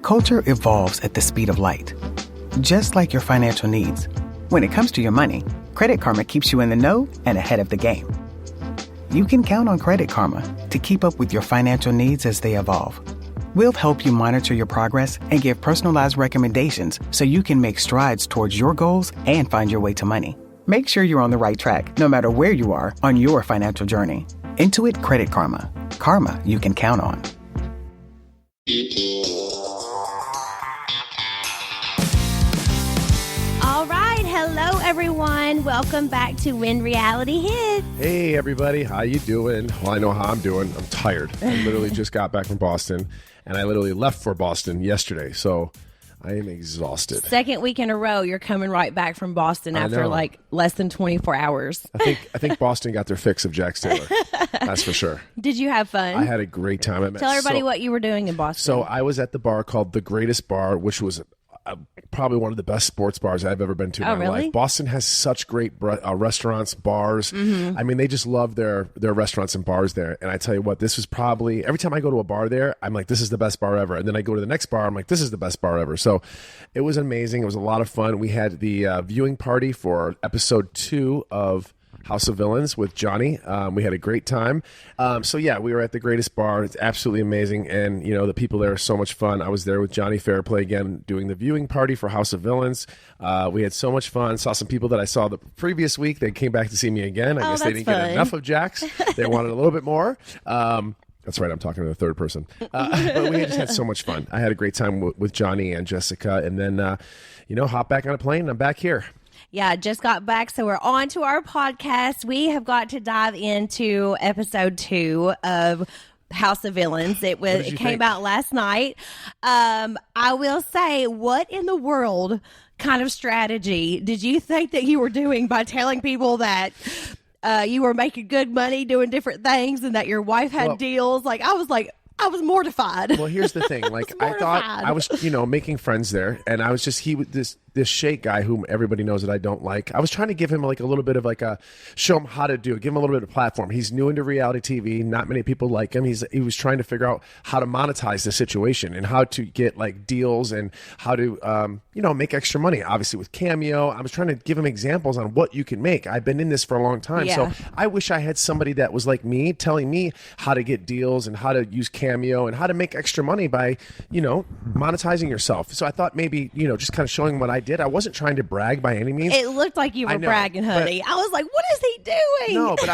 Culture evolves at the speed of light, just like your financial needs. When it comes to your money, Credit Karma keeps you in the know and ahead of the game. You can count on Credit Karma to keep up with your financial needs as they evolve. We'll help you monitor your progress and give personalized recommendations so you can make strides towards your goals and find your way to money. Make sure you're on the right track, no matter where you are on your financial journey. Intuit Credit Karma. Karma you can count on. All right. Hello, everyone. Welcome back to When Reality Hits. Hey, everybody. How you doing? Well, I know how I'm doing. I'm tired. I literally just got back from Boston, and I literally left for Boston yesterday, so I am exhausted. Second week in a row, you're coming right back from Boston after like less than 24 hours. I think Boston got their fix of Jax Taylor. That's for sure. Did you have fun? I had a great time. Tell everybody what you were doing in Boston. So I was at the bar called The Greatest Bar, which was probably one of the best sports bars I've ever been to in my life. Boston has such great restaurants, bars. Mm-hmm. I mean, they just love their restaurants and bars there. And I tell you what, this was probably, every time I go to a bar there, I'm like, this is the best bar ever. And then I go to the next bar, I'm like, this is the best bar ever. So it was amazing. It was a lot of fun. We had the viewing party for episode 2 of House of Villains with Johnny. We had a great time. So yeah, we were at the Greatest Bar. It's absolutely amazing. And you know, the people there are so much fun. I was there with Johnny Fairplay again, doing the viewing party for House of Villains. We had so much fun. Saw some people that I saw the previous week. They came back to see me again. I guess they didn't get enough of Jax. They wanted a little bit more. That's right. I'm talking to the third person. But we just had so much fun. I had a great time with Johnny and Jessica. And then, hop back on a plane and I'm back here. Yeah, just got back, so we're on to our podcast. We have got to dive into episode 2 of House of Villains. It came out last night. I will say, what in the world kind of strategy did you think that you were doing by telling people that you were making good money doing different things and that your wife had deals? I was mortified. Well, here's the thing. Like, I thought I was, making friends there, and I was just this Shake guy whom everybody knows that I don't like. I was trying to give him like a little bit of show him how to do it, give him a little bit of platform. He's new into reality TV. Not many people like him. He was trying to figure out how to monetize the situation and how to get like deals and how to, make extra money. Obviously with Cameo, I was trying to give him examples on what you can make. I've been in this for a long time. Yeah. So I wish I had somebody that was like me telling me how to get deals and how to use Cameo and how to make extra money by, monetizing yourself. So I thought maybe, just kind of showing what I did. I wasn't trying to brag by any means. It looked like you were bragging, honey. I was like, what is he doing? No, but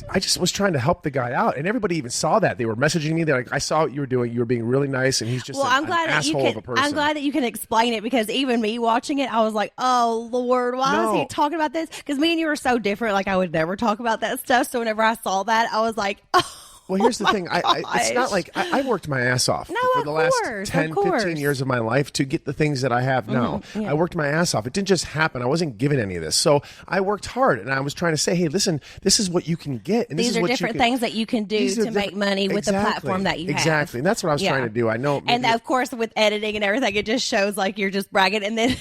I just was trying to help the guy out, and everybody even saw that. They were messaging me. They're like, I saw what you were doing. You were being really nice, and he's just an asshole of a person. I'm glad that you can explain it, because even me watching it, I was like, oh, Lord, why is he talking about this? Because me and you are so different. Like, I would never talk about that stuff. So whenever I saw that, I was like, oh. Well, here's the thing. It's not like I worked my ass off for the last 10, 15 years of my life to get the things that I have now. Mm-hmm, yeah. I worked my ass off. It didn't just happen. I wasn't given any of this. So I worked hard, and I was trying to say, hey, listen, this is what you can get. And these are different things that you can do to make money with the platform that you have. Exactly. And that's what I was trying to do. I know. And of course, with editing and everything, it just shows like you're just bragging. And then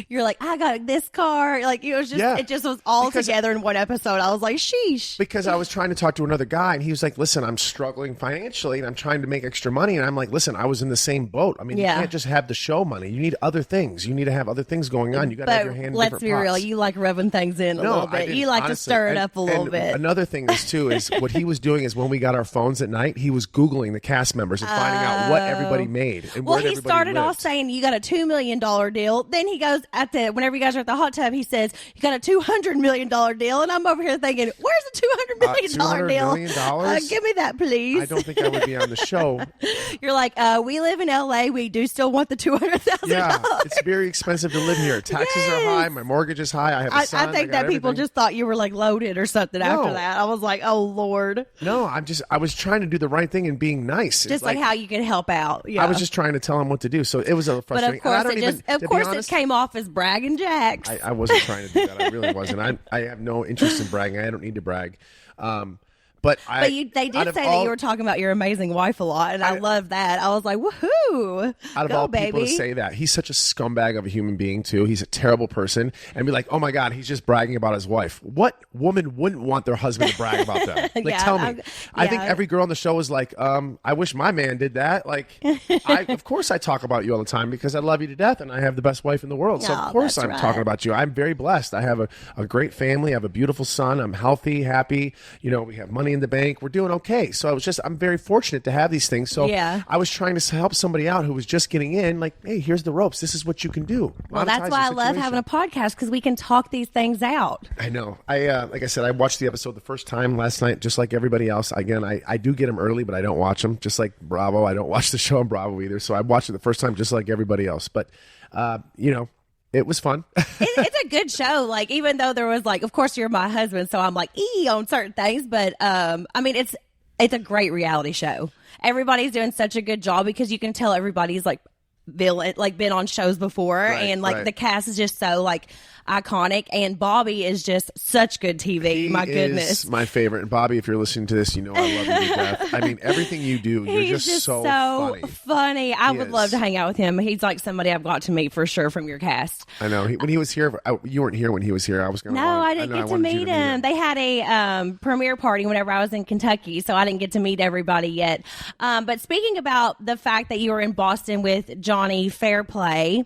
you're like, I got this car. Like, it just was all together in one episode. I was like, sheesh. Because I was trying to talk to another guy, and he was like, listen, I'm struggling financially and I'm trying to make extra money, and I'm like, listen, I was in the same boat. I mean, you can't just have the show money. You need other things. You need to have other things going on. You got to have your hand in different pots. Let's be real, you like rubbing things in a little bit. You like to stir it up a little bit. Another thing is what he was doing is when we got our phones at night, he was Googling the cast members and finding out what everybody made and where everybody lived. Well, he started off saying you got a $2 million deal. Then he goes whenever you guys are at the hot tub, he says you got a $200 million deal, and I'm over here thinking, where's the $200 million deal? $200 million? Give me that, please. I don't think I would be on the show. You're like, we live in LA. We do still want the $200,000. Yeah, it's very expensive to live here. Taxes are high. My mortgage is high. I have a son. I think that people just thought you were like loaded or something after that. I was like, oh Lord. No, I was trying to do the right thing and being nice. Just like how you can help out. Yeah. I was just trying to tell him what to do. So it was a frustrating. But of course, it came off as bragging Jax. I wasn't trying to do that. I really wasn't. I have no interest in bragging. I don't need to brag. But they did say that you were talking about your amazing wife a lot, and I love that. I was like, woohoo! Out of all people to say that, he's such a scumbag of a human being too. He's a terrible person, and be like, oh my God, he's just bragging about his wife. What woman wouldn't want their husband to brag about them? Like, tell me. I think every girl on the show is like, I wish my man did that. Like, of course I talk about you all the time because I love you to death, and I have the best wife in the world. So of course I'm talking about you. I'm very blessed. I have a great family. I have a beautiful son. I'm healthy, happy. We have money in the bank. We're doing okay. So I'm very fortunate to have these things. So I was trying to help somebody out who was just getting in, like, hey, here's the ropes. This is what you can do. Well, that's why I love having a podcast, because we can talk these things out. I know. Like I said, I watched the episode the first time last night, just like everybody else. Again, I do get them early, but I don't watch them. Just like Bravo, I don't watch the show on Bravo either. So I watched it the first time, just like everybody else. But it was fun. It's a good show. Like, even though there was like, of course, you're my husband, so I'm like on certain things. But it's a great reality show. Everybody's doing such a good job because you can tell everybody's like villain, like been on shows before, and like the cast is just so like iconic, and Bobby is just such good TV. My goodness, my favorite. And Bobby, if you're listening to this, I love you to death. I mean, everything you do, you're just so funny. I would love to hang out with him. He's like somebody I've got to meet for sure from your cast. I know. When he was here, you weren't here when he was here. I was going. No, I didn't get to meet him. They had a premiere party whenever I was in Kentucky, so I didn't get to meet everybody yet. But speaking about the fact that you were in Boston with Johnny Fairplay,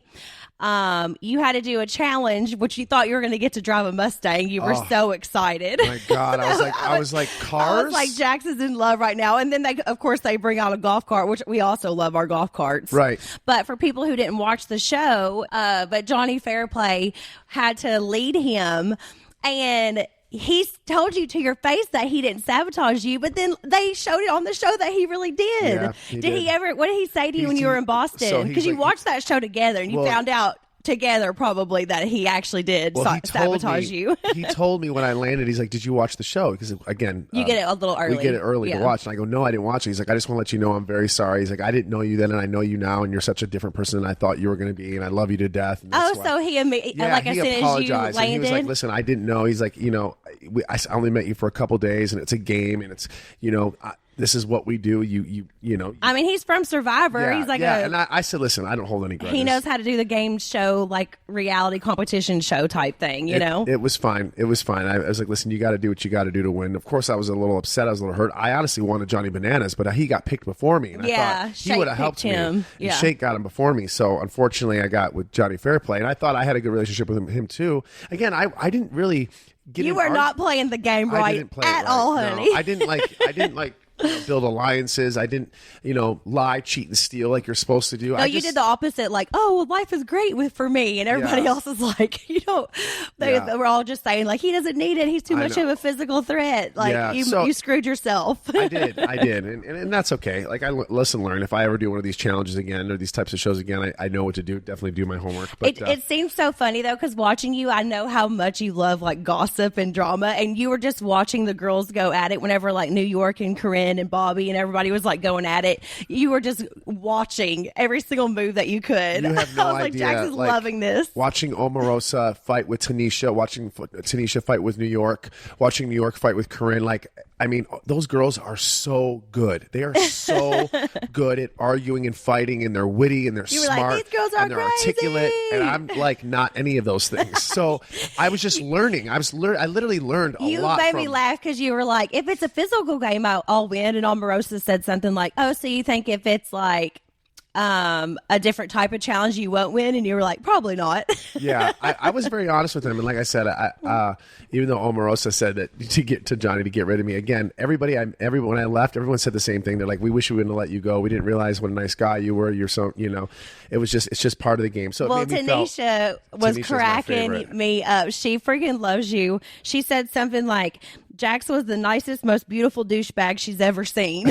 you had to do a challenge, which you thought you were going to get to drive a Mustang. You were so excited. My God, I was like, cars. I was like, Jax is in love right now. And then they bring out a golf cart, which we also love our golf carts. Right. But for people who didn't watch the show, but Johnny Fairplay had to lead him, and he told you to your face that he didn't sabotage you, but then they showed it on the show that he really did. Yeah, what did he say to you when you were in Boston? Because you watched that show together, and you found out together probably that he actually did sabotage you. He told me when I landed, he's like, did you watch the show? Because again, you get it a little early. We get it early to watch. And I go, no, I didn't watch it. He's like, I just want to let you know I'm very sorry. He's like, I didn't know you then, and I know you now, and you're such a different person than I thought you were going to be, and I love you to death. So he like as soon as you landed, and he was like, listen, I didn't know. He's like, I only met you for a couple days, and it's a game, and it's this is what we do. You know. I mean, he's from Survivor. Yeah, he's like and I said, listen, I don't hold any grudges. He knows how to do the game show, like reality competition show type thing, It was fine. It was fine. I was like, listen, you got to do what you got to do to win. Of course, I was a little upset. I was a little hurt. I honestly wanted Johnny Bananas, but he got picked before me. And I thought he would have helped him. me. And Shake got him before me. So unfortunately, I got with Johnny Fairplay. And I thought I had a good relationship with him too. Again, I didn't really get You were not playing the game right at all, honey. No, I didn't like build alliances. I didn't, lie, cheat, and steal like you're supposed to do. No, you did the opposite. Like, life is great for me, and everybody else is like, we're all just saying like he doesn't need it. He's too much of a physical threat. Like you screwed yourself. I did, and that's okay. Like I learn. If I ever do one of these challenges again or these types of shows again, I know what to do. Definitely do my homework. But it seems so funny though, because watching you, I know how much you love like gossip and drama, and you were just watching the girls go at it whenever like New York and Corinne and Bobby and everybody was like going at it. You were just watching every single move that you could. You have no I was idea. Like, Jax is loving this. Watching Omarosa fight with Tanisha, watching Tanisha fight with New York, watching New York fight with Corinne. Like, I mean, those girls are so good. They are so good at arguing and fighting, and they're witty and they're smart. Like, these girls are and they're crazy. Articulate, and I'm like not any of those things. So I was just learning. I literally learned a lot. You made me laugh because you were like, if it's a physical game, I'll win. And Omarosa said something like, "Oh, so you think if it's like a different type of challenge you won't win?" And you were like, probably not. Yeah, I was very honest with him, and like I said, even though Omarosa said that to get to Johnny to get rid of me again, when I left, everyone said the same thing. They're like, we wish we wouldn't have let you go. We didn't realize what a nice guy you were. You're so it's just part of the game. So Tanisha was cracking me up. She freaking loves you. She said something like, Jax was the nicest, most beautiful douchebag she's ever seen.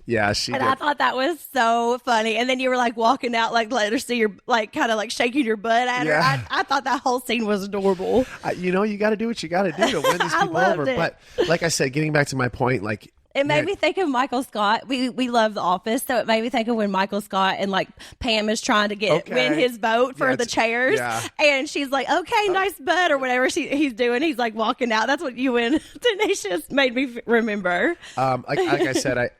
Yeah, she did. I thought that was so funny. And then you were like walking out, like let her see your, like kind of like shaking your butt at her. I thought that whole scene was adorable. You got to do what you got to do to win these people over. But like I said, getting back to my point, like It made me think of Michael Scott. We love The Office, so it made me think of when Michael Scott and like Pam is trying to win his vote for the chairs, and she's like, "Okay, nice butt" or whatever he's doing. He's like walking out. That's what you and Tanisha made me remember. Like I said,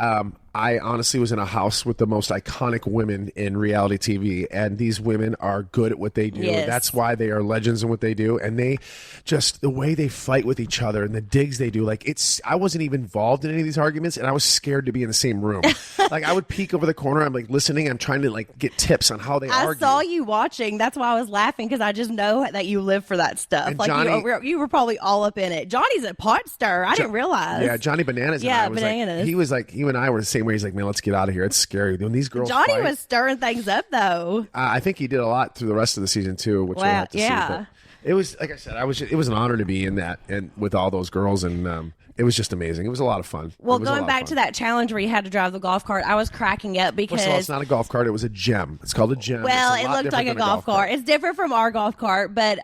I honestly was in a house with the most iconic women in reality TV, and these women are good at what they do. Yes. That's why they are legends in what they do, and they just the way they fight with each other and the digs they do. Like I wasn't even involved in any of these arguments, and I was scared to be in the same room. Like I would peek over the corner, I'm like listening, I'm trying to like get tips on how they argue. I saw you watching. That's why I was laughing, because I just know that you live for that stuff. And like you were probably all up in it. Johnny's a pot stir. I didn't realize. Yeah, Johnny Bananas. Yeah, and I was Bananas. Like, he was like, you and I were the same way. He's like, man, let's get out of here. It's scary. When these girls Johnny fight, was stirring things up though. I think he did a lot through the rest of the season too, which we'll have to see. But it was, like I said, it was an honor to be in that and with all those girls, and it was just amazing. It was a lot of fun. Well, going back to that challenge where you had to drive the golf cart, I was cracking up because... First of all, it's not a golf cart. It was a gem. It's called a gem. Well, it looked like a golf cart. It's different from our golf cart, but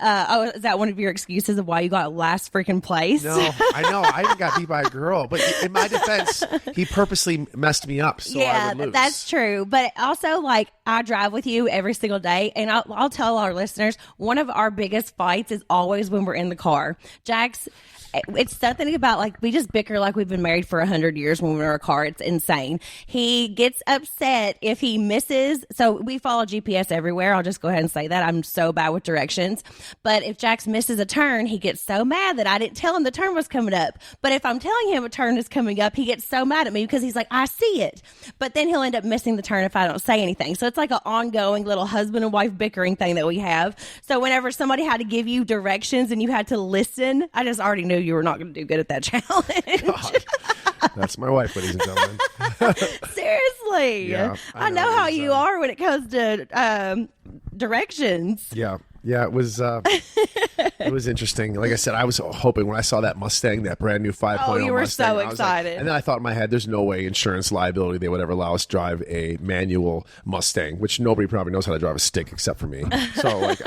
is that one of your excuses of why you got last freaking place? No, I know. I even got beat by a girl. But in my defense, he purposely messed me up so I would lose. That's true. But also, like, I drive with you every single day, and I'll tell our listeners, one of our biggest fights is always when we're in the car. Jax... It's something about, like, we just bicker like we've been married for 100 years when we're in our car. It's insane. He gets upset if he misses. So we follow GPS everywhere. I'll just go ahead and say that. I'm so bad with directions. But if Jax misses a turn, he gets so mad that I didn't tell him the turn was coming up. But if I'm telling him a turn is coming up, he gets so mad at me because he's like, I see it. But then he'll end up missing the turn if I don't say anything. So it's like an ongoing little husband and wife bickering thing that we have. So whenever somebody had to give you directions and you had to listen, I just already knew you were not going to do good at that challenge. God. That's my wife, ladies and gentlemen. Seriously. Yeah, I know how you are when it comes to directions. Yeah. Yeah, it was interesting. Like I said, I was hoping when I saw that Mustang, that brand new 5.0 Mustang. Oh, you were Mustang, so excited. Like, and then I thought in my head, there's no way insurance liability they would ever allow us to drive a manual Mustang, which nobody probably knows how to drive a stick except for me. So like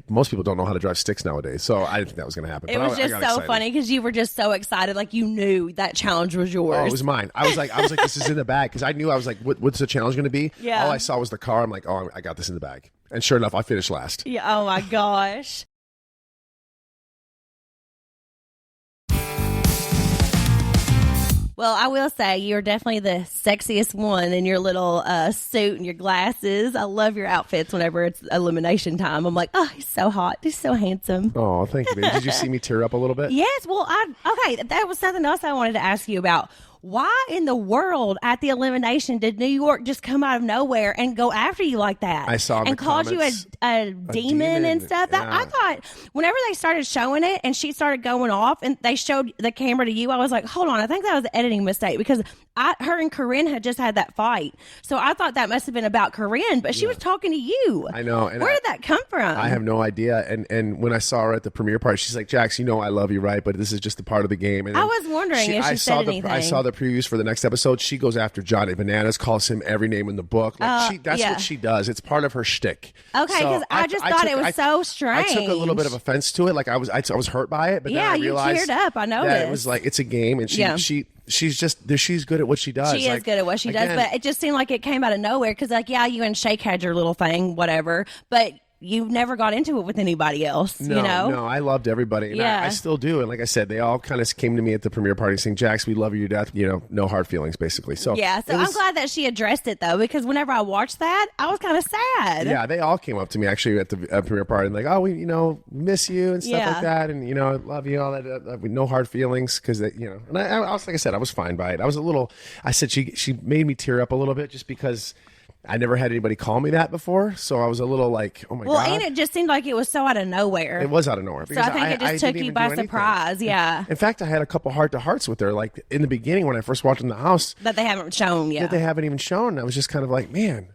most people don't know how to drive sticks nowadays. So I didn't think that was going to happen. It was just so funny because you were just so excited, like you knew that challenge was yours. Oh, it was mine. I was like, this is in the bag because I knew I was like, what's the challenge going to be? Yeah. All I saw was the car. I'm like, oh, I got this in the bag. And sure enough, I finished last. Yeah. Oh my gosh. Well, I will say you're definitely the sexiest one in your little suit and your glasses. I love your outfits whenever it's elimination time. I'm like, oh, he's so hot. He's so handsome. Oh, thank you, baby. Did you see me tear up a little bit? Yes. Well, okay. That was something else I wanted to ask you about. Why in the world at the elimination did New York just come out of nowhere and go after you like that? I saw and called you a demon and stuff. Yeah. I thought whenever they started showing it and she started going off and they showed the camera to you, I was like, hold on, I think that was an editing mistake because her and Corinne had just had that fight. So I thought that must have been about Corinne, but she was talking to you. I know. And where did that come from? I have no idea. And when I saw her at the premiere party, she's like, Jax, you know I love you, right? But this is just a part of the game. And I was wondering if she said anything. I saw the previews for the next episode. She goes after Johnny Bananas, calls him every name in the book. That's what she does. It's part of her shtick. Okay, because so I just thought it was so strange. I took a little bit of offense to it. Like I was hurt by it, but then I realized you teared up. I noticed. That it was like it's a game, and she's good at what she does. She is good at what she does, but it just seemed like it came out of nowhere because, like, yeah, you and Shake had your little thing, whatever, but you never got into it with anybody else, you know? No, I loved everybody, and I still do. And like I said, they all kind of came to me at the premiere party saying, Jax, we love you to death, no hard feelings, basically. So I'm glad that she addressed it, though, because whenever I watched that, I was kind of sad. Yeah, they all came up to me, actually, at the premiere party, and like, oh, we, miss you and stuff like that, and, I love you, all that, no hard feelings, because, and I was, like I said, I was fine by it. I said she made me tear up a little bit just because I never had anybody call me that before, so I was a little like, oh my God. Well, and it just seemed like it was so out of nowhere. It was out of nowhere. So I think it just took you by surprise, yeah. In fact, I had a couple heart-to-hearts with her, like in the beginning when I first walked in the house. That they haven't shown yet. That they haven't even shown. I was just kind of like, man,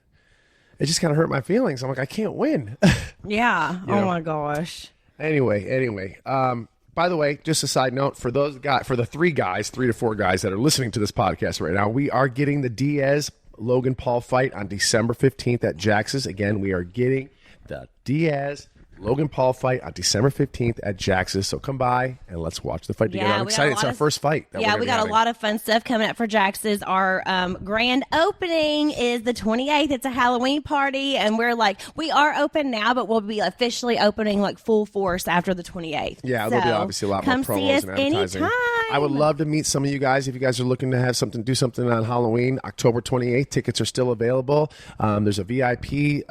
it just kind of hurt my feelings. I'm like, I can't win. Yeah. Oh my gosh. Anyway. By the way, just a side note, for the 3 to 4 guys that are listening to this podcast right now, we are getting the Diaz-Logan Paul fight on December 15th at Jax's. Again, we are getting the Diaz Logan Paul fight on December 15th at Jax's. So come by and let's watch the fight together. I'm excited. It's our first fight. We got a lot of fun stuff coming up for Jax's. Our grand opening is the 28th. It's a Halloween party, and we are open now, but we'll be officially opening like full force after the 28th. Yeah, there'll be obviously a lot more promos and advertising. Anytime. I would love to meet some of you guys. If you guys are looking to do something on Halloween, October 28th, tickets are still available. There's a VIP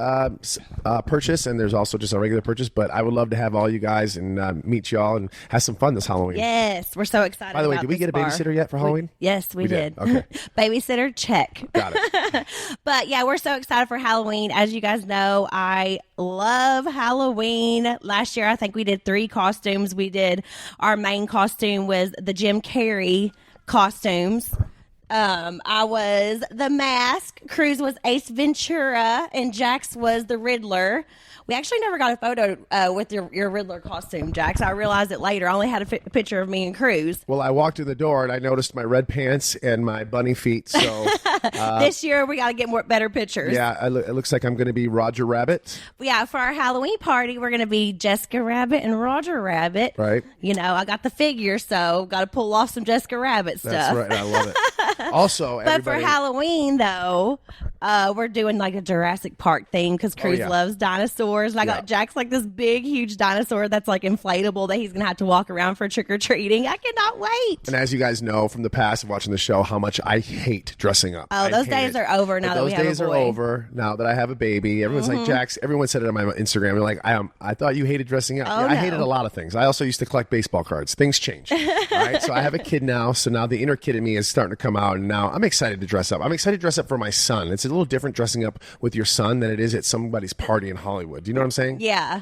purchase, and there's also just a regular purchase. But I would love to have all you guys and meet y'all and have some fun this Halloween. Yes, we're so excited. By the way, did we get a babysitter yet for Halloween? Yes, we did. Okay. Babysitter, check. Got it. But yeah, we're so excited for Halloween. As you guys know, I love Halloween. Last year, I think we did 3 costumes. Our main costume was the Jim Carrey costumes. I was the Mask, Cruz was Ace Ventura, and Jax was the Riddler. We actually never got a photo with your Riddler costume, Jax. I realized it later. I only had a picture of me and Cruz. Well, I walked in the door and I noticed my red pants and my bunny feet. So this year we got to get better pictures. Yeah, it looks like I'm going to be Roger Rabbit. Yeah, for our Halloween party, we're going to be Jessica Rabbit and Roger Rabbit. Right. You know, I got the figure, so got to pull off some Jessica Rabbit stuff. That's right. I love it. Also, but for Halloween, though, we're doing like a Jurassic Park theme because Cruz loves dinosaurs. And I got Jax like this big, huge dinosaur that's like inflatable that he's going to have to walk around for trick-or-treating. I cannot wait. And as you guys know from the past of watching the show, how much I hate dressing up. Oh, those days are over now that we have a boy. Those days are over now that I have a baby. Everyone's like, Jax, everyone said it on my Instagram. They're like, I thought you hated dressing up. I hated a lot of things. I also used to collect baseball cards. Things change. Right? So I have a kid now. So now the inner kid in me is starting to come out. And now I'm excited to dress up. I'm excited to dress up for my son. It's a little different dressing up with your son than it is at somebody's party in Hollywood. Do you know what I'm saying? Yeah.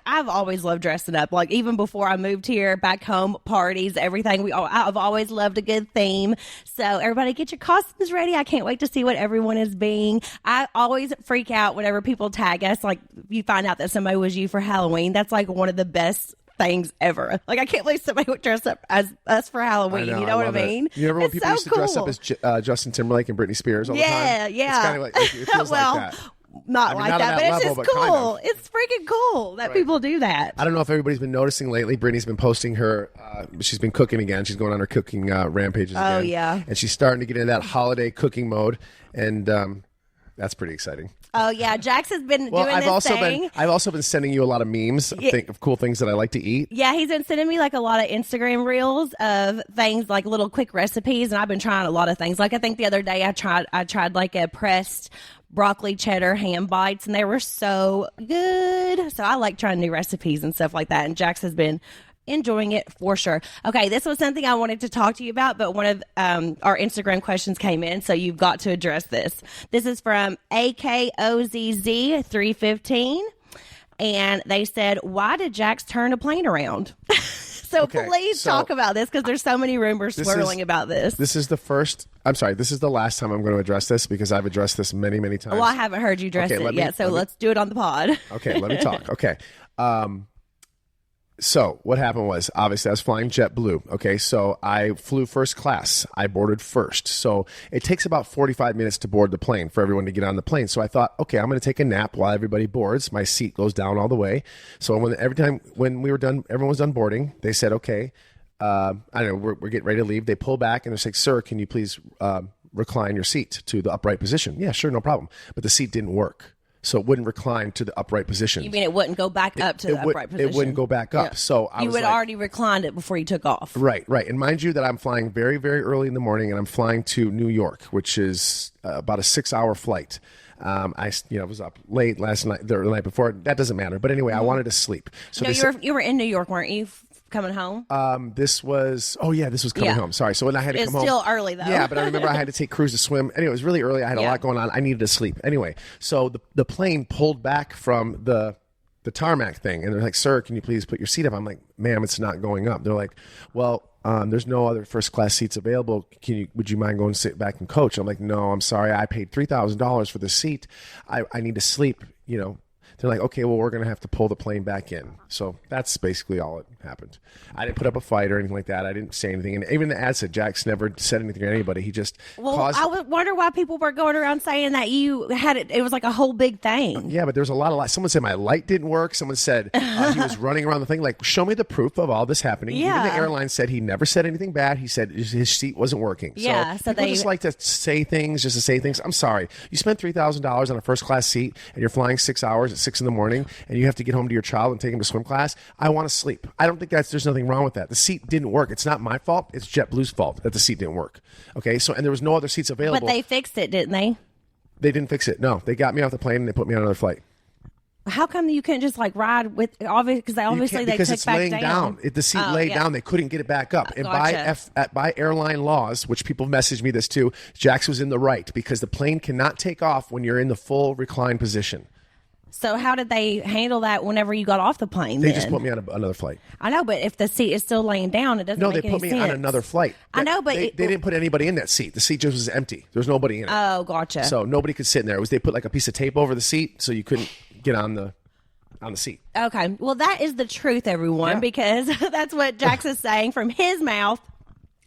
I've always loved dressing up. Like even before I moved here, back home, parties, everything. I've always loved a good theme. So everybody get your costumes ready. I can't wait to see what everyone is being. I always freak out whenever people tag us. Like you find out that somebody was you for Halloween. That's like one of the best things ever. Like I can't believe somebody would dress up as us for Halloween. You know what I mean? You remember when people used to dress up as Justin Timberlake and Britney Spears all the time? Yeah. It's kind of like it feels like that. Not like that, but it's just cool. Kind of. It's freaking cool that people do that. I don't know if everybody's been noticing lately. Brittany's been posting her, she's been cooking again. She's going on her cooking rampages again. Oh, yeah. And she's starting to get into that holiday cooking mode. And that's pretty exciting. Oh, yeah. Jax has been doing thing. I've also been sending you a lot of memes of cool things that I like to eat. Yeah, he's been sending me like a lot of Instagram reels of things like little quick recipes, and I've been trying a lot of things. Like I think the other day I tried like a pressed broccoli cheddar ham bites, and they were so good. So I like trying new recipes and stuff like that, and Jax has been enjoying it for sure. Okay, this was something I wanted to talk to you about, but one of our Instagram questions came in, so you've got to address this. This is from AKOZZ315, and they said, why did Jax turn a plane around? Please talk about this because there's so many rumors swirling about this. This is the last time I'm going to address this because I've addressed this many, many times. Well, I haven't heard you address it yet, so let's do it on the pod. Okay, let me talk. Okay. So what happened was, obviously, I was flying JetBlue. Okay, so I flew first class. I boarded first. So it takes about 45 minutes to board the plane for everyone to get on the plane. So I thought, okay, I'm going to take a nap while everybody boards. My seat goes down all the way. So when we were done, everyone was done boarding. They said, okay, I don't know, we're getting ready to leave. They pull back and they're like, sir, can you please recline your seat to the upright position? Yeah, sure, no problem. But the seat didn't work. So it wouldn't recline to the upright position. You mean it wouldn't go back up to the upright position? It wouldn't go back up. Yeah. So you would already reclined it before you took off. Right. And mind you that I'm flying very, very early in the morning, and I'm flying to New York, which is about a 6-hour flight. I was up late last night, the night before. That doesn't matter. But anyway, I wanted to sleep. So you were in New York, weren't you? Coming home? This was coming home. Sorry. So when I had to come home. It's still early, though. Yeah, but I remember I had to take Cruz to swim. Anyway, it was really early. I had a lot going on. I needed to sleep. Anyway, so the plane pulled back from the tarmac thing. And they're like, sir, can you please put your seat up? I'm like, ma'am, it's not going up. They're like, well, there's no other first class seats available. Would you mind going to sit back and coach? I'm like, no, I'm sorry. I paid $3,000 for the seat. I need to sleep, They're like, okay, well, we're going to have to pull the plane back in. So that's basically all that happened. I didn't put up a fight or anything like that. I didn't say anything. And even the ad said Jax never said anything to anybody. He just caused... I would wonder why people were going around saying that you had it. It was like a whole big thing. Yeah, but there's a lot of lies. Someone said my light didn't work. Someone said he was running around the thing. Like, show me the proof of all this happening. Yeah. Even the airline said he never said anything bad. He said his seat wasn't working. Yeah, so people just like to say things just to say things. I'm sorry. You spent $3,000 on a first class seat and you're flying 6 hours at 6 a.m. and you have to get home to your child and take him to swim class. I want to sleep. I don't think there's nothing wrong with that. The seat didn't work. It's not my fault. It's JetBlue's fault that the seat didn't work. Okay, so and there was no other seats available. But they fixed it, didn't they? They didn't fix it. No, they got me off the plane and they put me on another flight. How come you couldn't just like ride with because obviously they took it's back laying down. The seat laid down. They couldn't get it back up. And by airline laws, which people messaged me this too, Jax was in the right because the plane cannot take off when you're in the full recline position. So how did they handle that whenever you got off the plane? They just put me on another flight. I know, but if the seat is still laying down, it doesn't make any sense. No, they put me on another flight. I know, but they didn't put anybody in that seat. The seat just was empty. There was nobody in it. Oh, gotcha. So nobody could sit in there. They put like a piece of tape over the seat so you couldn't get on the seat. Okay. Well, that is the truth, everyone, because that's what Jax is saying from his mouth.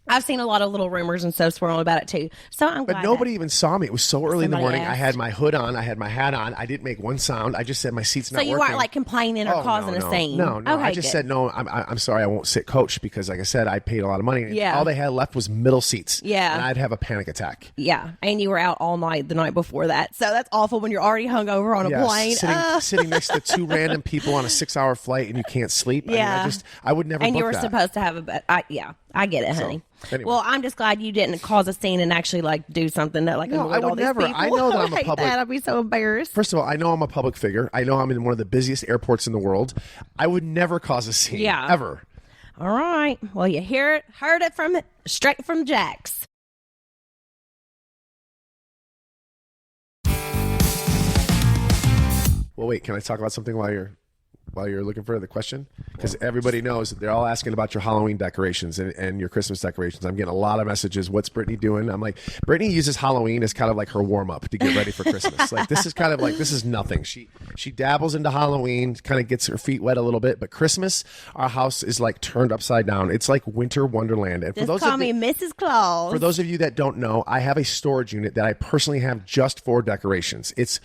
I've seen a lot of little rumors and stuff swirling about it too. So I'm glad. But nobody even saw me. It was so early in the morning. I had my hood on. I had my hat on. I didn't make one sound. I just said my seat's not working. So you weren't like complaining or causing a scene? No. Okay, I just said, no, I'm sorry. I won't sit coach because like I said, I paid a lot of money. Yeah. All they had left was middle seats. Yeah. And I'd have a panic attack. Yeah. And you were out all night the night before that. So that's awful when you're already hungover on a plane. Sitting next to two random people on a 6-hour flight and you can't sleep. Yeah. I mean, I would never And book you were that. supposed to have a bed. I get it, honey. Anyway. Well, I'm just glad you didn't cause a scene and actually like do something that like annoyed all these people. I know that I'm a public. I'd be so embarrassed. First of all, I know I'm a public figure. I know I'm in one of the busiest airports in the world. I would never cause a scene. Yeah. Ever. All right. Well, you heard it straight from Jax. Well, wait. Can I talk about something while you're looking for the question? Because everybody knows that they're all asking about your Halloween decorations and your Christmas decorations. I'm getting a lot of messages. What's Brittany doing? I'm like, Brittany uses Halloween as kind of like her warm up to get ready for Christmas. Like this is kind of like, this is nothing. She dabbles into Halloween, kind of gets her feet wet a little bit, but Christmas, our house is like turned upside down. It's like winter wonderland. And Just call me Mrs. Claus. For those of you that don't know, I have a storage unit that I personally have just for decorations. It's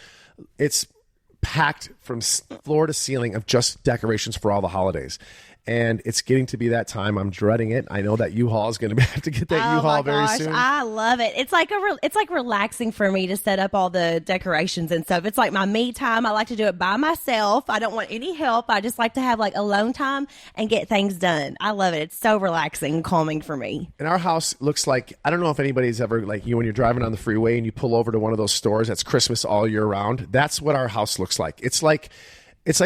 packed from floor to ceiling of just decorations for all the holidays. And it's getting to be that time. I'm dreading it. I know that U-Haul is going to have to get that U-Haul very soon. I love it. It's like it's like relaxing for me to set up all the decorations and stuff. It's like my me time. I like to do it by myself. I don't want any help. I just like to have like alone time and get things done. I love it. It's so relaxing and calming for me. And our house looks like, I don't know if anybody's ever like you when you're driving on the freeway and you pull over to one of those stores that's Christmas all year round. That's what our house looks like. It's like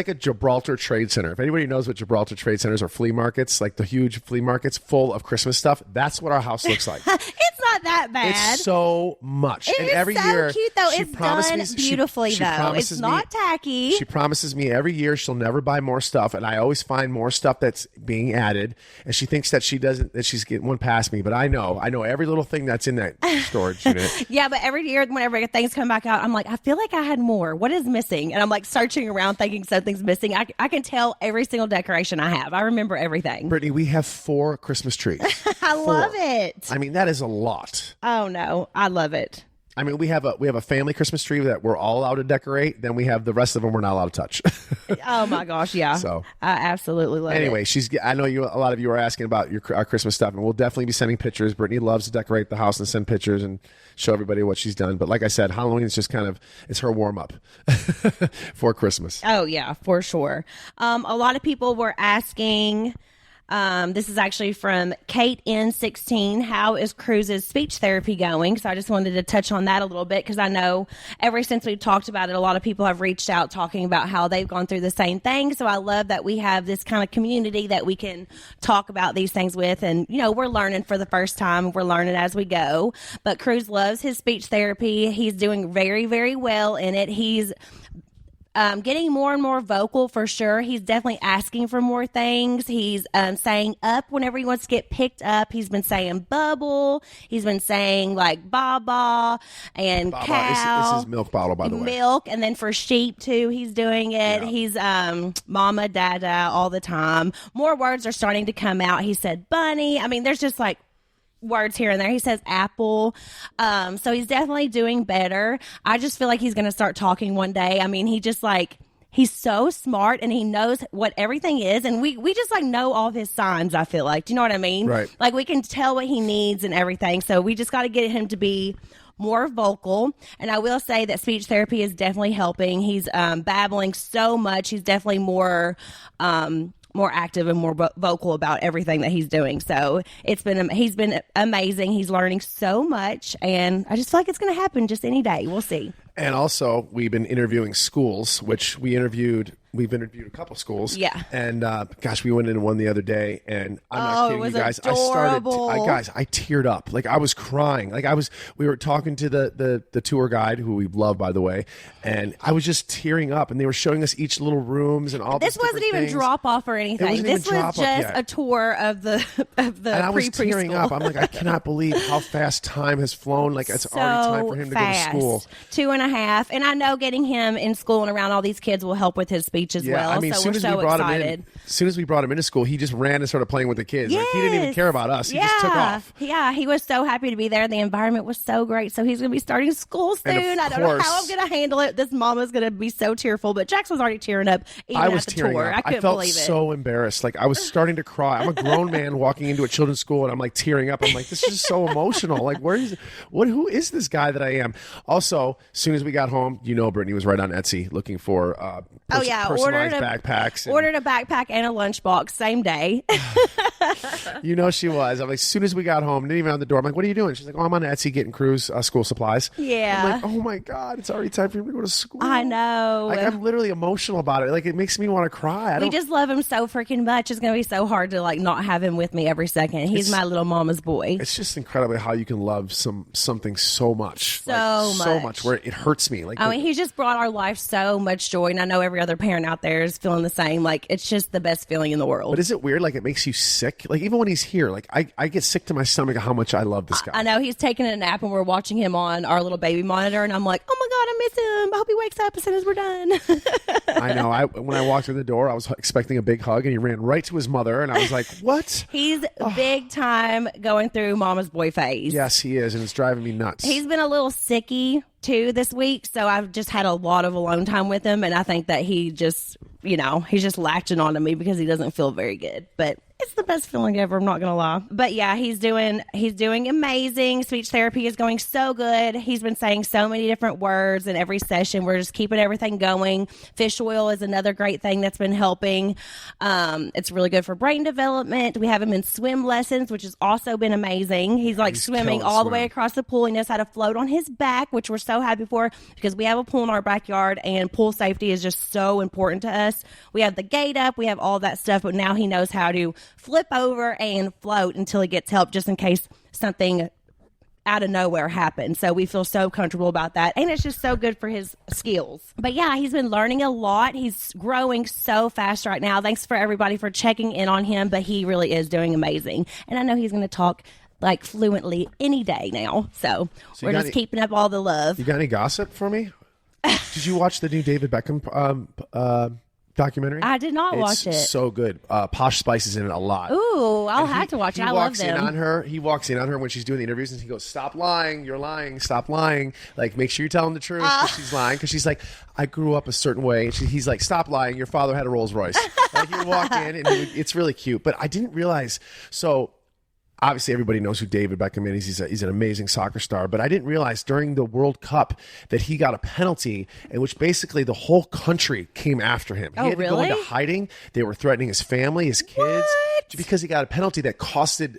a Gibraltar Trade Center. If anybody knows what Gibraltar Trade Centers are, flea markets, like the huge flea markets full of Christmas stuff, that's what our house looks like. It's not that bad. It's so much. It and is every so year, cute, though. It's done beautifully, though. It's not tacky. She promises me every year she'll never buy more stuff, and I always find more stuff that's being added, and she thinks that she's getting one past me, but I know every little thing that's in that storage unit. Yeah, but every year, whenever things come back out, I'm like, I feel like I had more. What is missing? And I'm like searching around thinking something's missing. I can tell every single decoration I have. I remember everything. Brittany, we have 4 Christmas trees. I love it. I mean, that is a lot. Oh no, I love it. I mean, we have a family Christmas tree that we're all allowed to decorate. Then we have the rest of them we're not allowed to touch. Oh my gosh, yeah. So I absolutely love it. Anyway, I know a lot of you are asking about our Christmas stuff, and we'll definitely be sending pictures. Brittany loves to decorate the house and send pictures and show everybody what she's done. But like I said, Halloween is just it's her warm up for Christmas. Oh yeah, for sure. A lot of people were asking. This is actually from Kate N16. How is Cruz's speech therapy going? So I just wanted to touch on that a little bit because I know ever since we've talked about it, a lot of people have reached out talking about how they've gone through the same thing. So I love that we have this kind of community that we can talk about these things with. And, we're learning for the first time. We're learning as we go. But Cruz loves his speech therapy. He's doing very, very well in it. He's getting more and more vocal for sure. He's definitely asking for more things. He's saying up whenever he wants to get picked up. He's been saying bubble. He's been saying like baba and Baba. cow. It's his milk bottle, by the way. Milk, and then for sheep too, he's doing it. Yeah. He's mama, dada all the time. More words are starting to come out. He said bunny. I mean, there's just like words here and there. He says apple. So he's definitely doing better. I just feel like he's going to start talking one day. I mean, he's so smart and he knows what everything is. And we just like know all of his signs, I feel like. Do you know what I mean? Right. Like we can tell what he needs and everything. So we just got to get him to be more vocal. And I will say that speech therapy is definitely helping. He's babbling so much. He's definitely more active and more vocal about everything that he's doing. So he's been amazing. He's learning so much, and I just feel like it's going to happen just any day. We'll see. And also, we've been interviewing schools, which we've interviewed a couple schools. Yeah. And gosh, we went into one the other day, and I'm not kidding you guys. Adorable. I teared up. Like I was crying. We were talking to the tour guide, who we love, by the way, and I was just tearing up, and they were showing us each little rooms and all this wasn't even drop off or anything. This was just a tour of the and I was tearing up. I'm like, I cannot believe how fast time has flown. Like it's already time for him to go to school. 2.5. And I know getting him in school and around all these kids will help with his speech as well. I mean, so we're so excited. As soon as we brought him into school, he just ran and started playing with the kids. Yes. Like, he didn't even care about us. He just took off. Yeah, he was so happy to be there. The environment was so great. So he's going to be starting school soon. I don't know how I'm going to handle it. This mama's going to be so tearful. But Jax was already tearing up even at the tour. I couldn't believe it. I felt so embarrassed. Like I was starting to cry. I'm a grown man walking into a children's school, and I'm like tearing up. I'm like, this is so emotional. Like, who is this guy that I am? Also, as soon as we got home, Brittany was right on Etsy looking for personalized backpacks. Ordered a backpack and a lunchbox same day. She was. I'm like, as soon as we got home, didn't even on the door. I'm like, what are you doing? She's like, I'm on Etsy getting Crew's school supplies. Yeah. I'm like, oh my God, it's already time for him to go to school. I know. Like, I'm literally emotional about it. Like, it makes me want to cry. We just love him so freaking much. It's going to be so hard to like not have him with me every second. He's my little mama's boy. It's just incredible how you can love something so much. So much where it hurts me. Like, I mean, he just brought our life so much joy, and I know every other parent out there is feeling the same. Like, it's just the best feeling in the world. But is it weird? Like, it makes you sick? Like, even when he's here, like, I get sick to my stomach of how much I love this guy. I know. He's taking a nap, and we're watching him on our little baby monitor, and I'm like, oh my God, I miss him. I hope he wakes up as soon as we're done. I know. When I walked in the door, I was expecting a big hug, and he ran right to his mother, and I was like, what? He's big time going through mama's boy phase. Yes, he is, and it's driving me nuts. He's been a little sicky too this week, so I've just had a lot of alone time with him, and I think that he just, he's just latching on to me because he doesn't feel very good. But it's the best feeling ever, I'm not gonna lie. But yeah, he's doing amazing. Speech therapy is going so good. He's been saying so many different words in every session. We're just keeping everything going. Fish oil is another great thing that's been helping. It's really good for brain development. We have him in swim lessons, which has also been amazing. He's swimming all the way across the pool. He knows how to float on his back, which we're so happy for because we have a pool in our backyard, and pool safety is just so important to us. We have the gate up, we have all that stuff, but now he knows how to flip over and float until he gets help, just in case something out of nowhere happens. So we feel so comfortable about that, and it's just so good for his skills. But yeah, he's been learning a lot. He's growing so fast right now. Thanks for everybody for checking in on him, but he really is doing amazing, and I know he's going to talk like fluently any day now. So we're just keeping up all the love. You got any gossip for me? Did you watch the new David Beckham documentary? I did not watch it. So good. Posh Spice is in it a lot. Ooh, I'll have to watch it. I love them. He walks in on her when she's doing the interviews, and he goes, "Stop lying! You're lying! Stop lying! Like, make sure you're telling the truth." She's lying because she's like, "I grew up a certain way." And he's like, "Stop lying! Your father had a Rolls Royce." Like, you walk in, and it's really cute. But I didn't realize. So obviously, everybody knows who David Beckham is. He's an amazing soccer star. But I didn't realize during the World Cup that he got a penalty in which basically the whole country came after him. Oh, he had to really? go into hiding. They were threatening his family, his kids, because he got a penalty that costed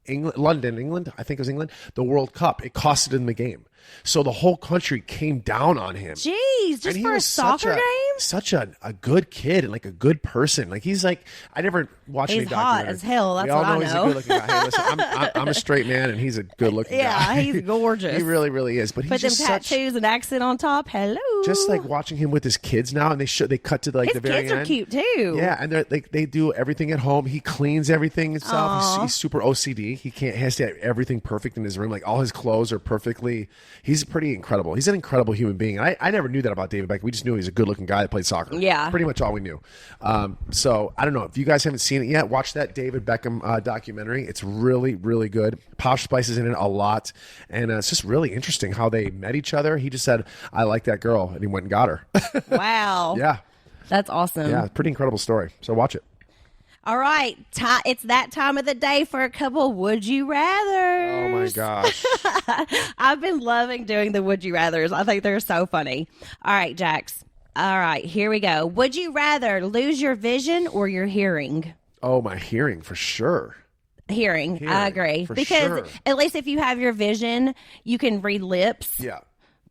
England, I think it was England, the World Cup. It costed him the game. So the whole country came down on him. Jeez, just for a soccer game? such a good kid and like a good person. Like he's like, I never watched any He's hot documentary. as hell. That's we all what I know. He's a good looking guy. Hey, listen, I'm a straight man and he's a good looking guy. Yeah, he's gorgeous. He really, really is. But he's Put them just tattoos and accent on top. Hello. Just like watching him with his kids now, and they cut to like his the very kids end. are cute too. Yeah, and they do everything at home. He cleans everything himself. He's super OCD. He has to have everything perfect in his room. Like all his clothes are perfectly. He's pretty incredible. He's an incredible human being. I never knew that about David Beckham. We just knew he was a good looking guy that played soccer. Yeah, pretty much all we knew. So I don't know if you guys haven't seen it yet. Watch that David Beckham documentary. It's really, really good. Posh Spice is in it a lot, and it's just really interesting how they met each other. He just said, "I like that girl," and he went and got her. Wow. Yeah. That's awesome. Yeah, pretty incredible story. So watch it. All right. It's that time of the day for a couple Would You Rathers. Oh, my gosh. I've been loving doing the Would You Rathers. I think they're so funny. All right, Jax. All right, here we go. Would you rather lose your vision or your hearing? Oh, my hearing, for sure. Hearing, I agree. Because sure. At least if you have your vision, you can read lips. Yeah.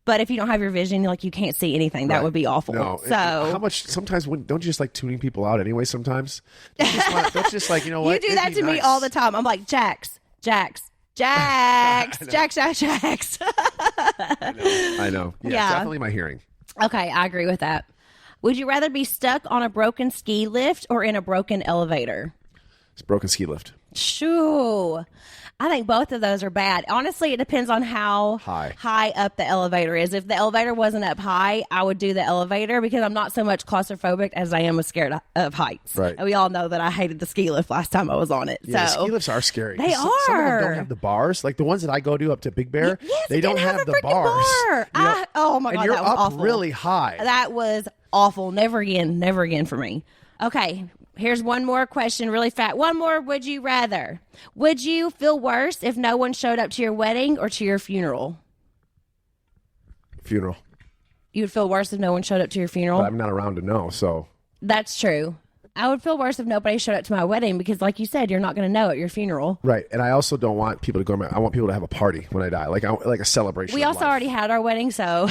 But if you don't have your vision, like you can't see anything. That would be awful. No. So how much? Sometimes don't you just like tuning people out anyway? Sometimes don't you just like, you know what? You do that to me all the time. I'm like Jax. Jax. I know. Yeah, definitely my hearing. Okay, I agree with that. Would you rather be stuck on a broken ski lift or in a broken elevator? It's a broken ski lift. Shoo. I think both of those are bad. Honestly, it depends on how high up the elevator is. If the elevator wasn't up high, I would do the elevator because I'm not so much claustrophobic as I am scared of heights. Right. And we all know that I hated the ski lift last time I was on it. Yeah, so ski lifts are scary. They Some of them are. don't have the bars. Like the ones that I go to up to Big Bear, yes, they don't have a the freaking bars. bar. Oh my God, and you're that was up awful. really high. That was awful. Never again for me. Okay. Here's one more question really fast. One more would you rather. Would you feel worse if no one showed up to your wedding or to your funeral? Funeral. You would feel worse if no one showed up to your funeral? But I'm not around to know, so. That's true. I would feel worse if nobody showed up to my wedding because, like you said, you're not going to know at your funeral. Right. And I also don't want people to go to I want people to have a party when I die, like a celebration. We also already had our wedding, so.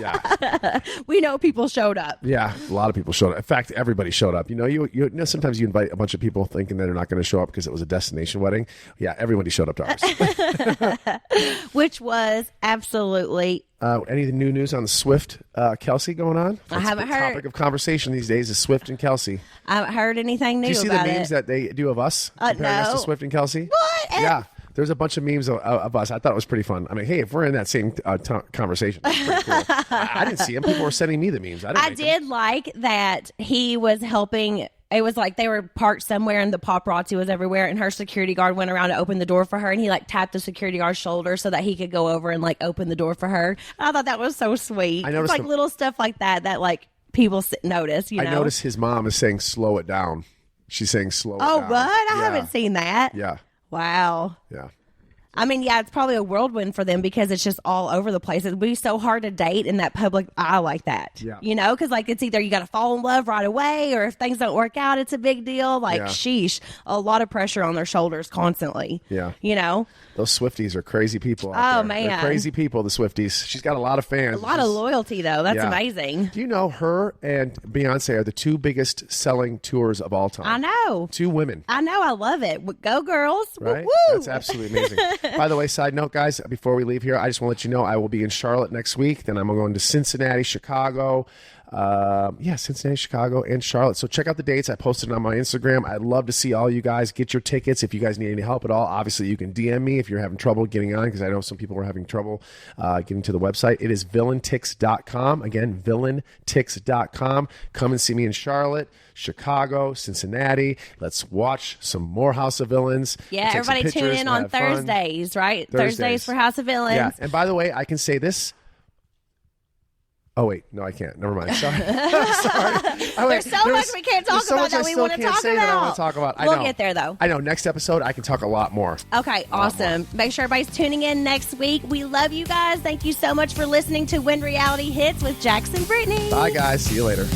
Yeah. We know people showed up. Yeah, a lot of people showed up. In fact, everybody showed up. You know, sometimes you invite a bunch of people thinking that they're not going to show up because it was a destination wedding. Yeah, everybody showed up to ours. Which was absolutely. Any new news on the Swift Kelsey going on? I haven't heard. The topic of conversation these days is Swift and Kelsey. I haven't heard anything new about it. Do you see the memes that they do of us comparing us to Swift and Kelsey? What? Yeah. There's a bunch of memes of us. I thought it was pretty fun. I mean, hey, if we're in that same conversation, that's pretty cool. I didn't see them. People were sending me the memes. I did like that he was helping. It was like they were parked somewhere and the paparazzi was everywhere and her security guard went around to open the door for her and he like tapped the security guard's shoulder so that he could go over and like open the door for her. I thought that was so sweet. I noticed it's like little stuff like that like people notice, you know. I noticed his mom is saying slow it down. She's saying slow it down. Oh, what? I haven't seen that. Yeah. Wow. Yeah. I mean, yeah, it's probably a whirlwind for them because it's just all over the place. It'd be so hard to date in that public eye like that. Yeah. You know, because like it's either you got to fall in love right away or if things don't work out, it's a big deal. Like, sheesh, a lot of pressure on their shoulders constantly. Yeah. You know? Those Swifties are crazy people out there. Man. They're crazy people, the Swifties. She's got a lot of fans. A lot of loyalty, though. That's amazing. Do you know her and Beyonce are the two biggest selling tours of all time? I know. Two women. I know. I love it. Go, girls. Right? Woo-woo. That's absolutely amazing. By the way, side note, guys, before we leave here, I just want to let you know I will be in Charlotte next week. Then I'm going to Cincinnati, Chicago. Cincinnati, Chicago, and Charlotte. So check out the dates. I posted it on my Instagram. I'd love to see all you guys. Get your tickets if you guys need any help at all. Obviously, you can DM me if you're having trouble getting on because I know some people were having trouble getting to the website. It is villaintix.com. Again, villaintix.com. Come and see me in Charlotte, Chicago, Cincinnati. Let's watch some more House of Villains. Yeah, everybody tune in on Thursdays, right? Thursdays for House of Villains. Yeah, and by the way, I can say this. Oh, wait. No, I can't. Never mind. Sorry. There's so much we can't talk about that we want to talk about. We'll get there, though. I know. Next episode, I can talk a lot more. Okay, awesome. Make sure everybody's tuning in next week. We love you guys. Thank you so much for listening to When Reality Hits with Jax and Brittany. Bye, guys. See you later.